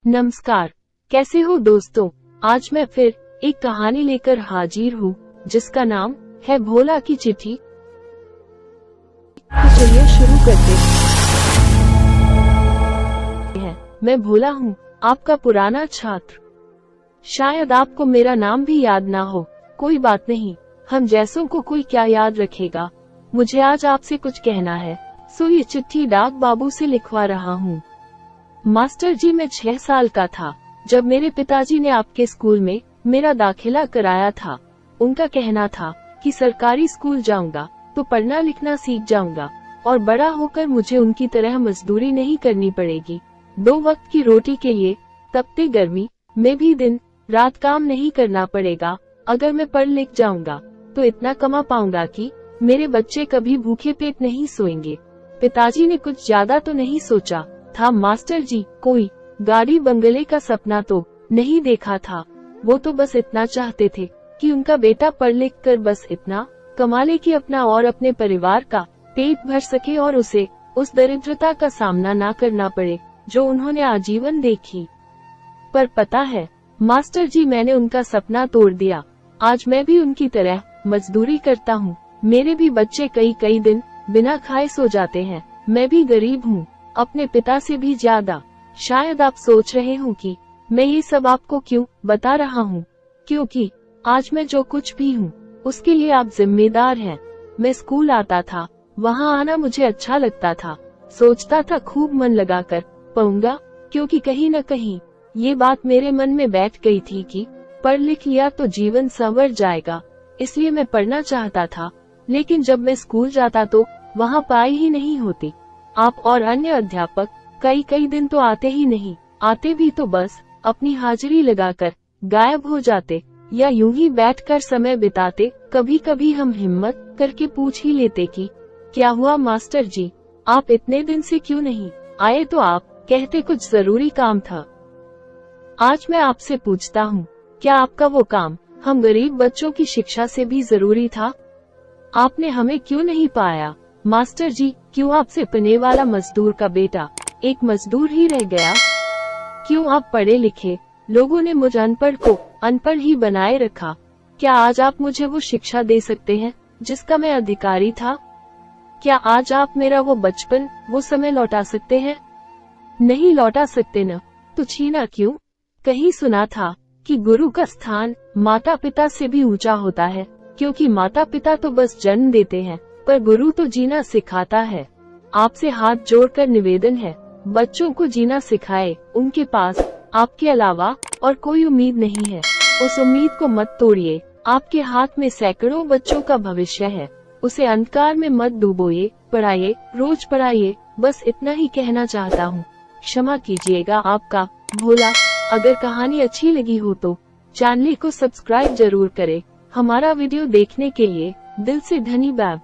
नमस्कार, कैसे हो दोस्तों। आज मैं फिर एक कहानी लेकर हाजिर हूँ जिसका नाम है भोला की चिट्ठी। तो चलिए शुरू करते हैं। मैं भोला हूँ, आपका पुराना छात्र। शायद आपको मेरा नाम भी याद ना हो, कोई बात नहीं, हम जैसों को कोई क्या याद रखेगा। मुझे आज आपसे कुछ कहना है, सो ये चिट्ठी डाक बाबू से लिखवा रहा हूँ। मास्टर जी, मैं 6 साल का था जब मेरे पिताजी ने आपके स्कूल में मेरा दाखिला कराया था। उनका कहना था कि सरकारी स्कूल जाऊंगा तो पढ़ना लिखना सीख जाऊंगा और बड़ा होकर मुझे उनकी तरह मजदूरी नहीं करनी पड़ेगी। 2 वक्त की रोटी के लिए तपती गर्मी में भी दिन रात काम नहीं करना पड़ेगा। अगर मैं पढ़ लिख जाऊंगा तो इतना कमा पाऊंगा कि मेरे बच्चे कभी भूखे पेट नहीं सोएंगे। पिताजी ने कुछ ज्यादा तो नहीं सोचा था मास्टर जी, कोई गाड़ी बंगले का सपना तो नहीं देखा था। वो तो बस इतना चाहते थे कि उनका बेटा पढ़ लिख कर बस इतना कमा ले कि अपना और अपने परिवार का पेट भर सके और उसे उस दरिद्रता का सामना ना करना पड़े जो उन्होंने आजीवन देखी। पर पता है मास्टर जी, मैंने उनका सपना तोड़ दिया। आज मैं भी उनकी तरह मजदूरी करता हूँ। मेरे भी बच्चे कई कई दिन बिना खाए सो जाते हैं। मैं भी गरीब हूँ, अपने पिता से भी ज्यादा। शायद आप सोच रहे हो कि मैं ये सब आपको क्यों बता रहा हूँ, क्योंकि आज मैं जो कुछ भी हूँ उसके लिए आप जिम्मेदार हैं। मैं स्कूल आता था, वहाँ आना मुझे अच्छा लगता था। सोचता था खूब मन लगाकर पढ़ूंगा, क्योंकि कहीं न कहीं ये बात मेरे मन में बैठ गई थी कि पढ़ लिख लिया तो जीवन संवर जाएगा। इसलिए मैं पढ़ना चाहता था। लेकिन जब मैं स्कूल जाता तो वहाँ पढ़ाई ही नहीं होती। आप और अन्य अध्यापक कई कई दिन तो आते ही नहीं, आते भी तो बस अपनी हाजिरी लगाकर गायब हो जाते या यूं ही बैठकर समय बिताते। कभी कभी हम हिम्मत करके पूछ ही लेते कि क्या हुआ मास्टर जी, आप इतने दिन से क्यों नहीं आए, तो आप कहते कुछ जरूरी काम था। आज मैं आपसे पूछता हूँ, क्या आपका वो काम हम गरीब बच्चों की शिक्षा से भी जरूरी था? आपने हमें क्यों नहीं पाया मास्टर जी? क्यों आपसे पने वाला मजदूर का बेटा एक मजदूर ही रह गया? क्यों आप पढ़े लिखे लोगों ने मुझ अनपढ़ को अनपढ़ ही बनाए रखा? क्या आज आप मुझे वो शिक्षा दे सकते हैं जिसका मैं अधिकारी था? क्या आज आप मेरा वो बचपन, वो समय लौटा सकते हैं? नहीं लौटा सकते न, तो छीना क्यों? कहीं सुना था कि गुरु का स्थान माता पिता से भी ऊंचा होता है, क्योंकि माता पिता तो बस जन्म देते हैं पर गुरु तो जीना सिखाता है। आपसे हाथ जोड़कर निवेदन है, बच्चों को जीना सिखाए। उनके पास आपके अलावा और कोई उम्मीद नहीं है, उस उम्मीद को मत तोड़िए। आपके हाथ में सैकड़ों बच्चों का भविष्य है, उसे अंधकार में मत डुबोइए। पढ़ाइए, रोज पढ़ाइए, बस इतना ही कहना चाहता हूँ। क्षमा कीजिएगा, आपका भोला। अगर कहानी अच्छी लगी हो तो चैनल को सब्सक्राइब जरूर करें। हमारा वीडियो देखने के लिए दिल से धन्यवाद।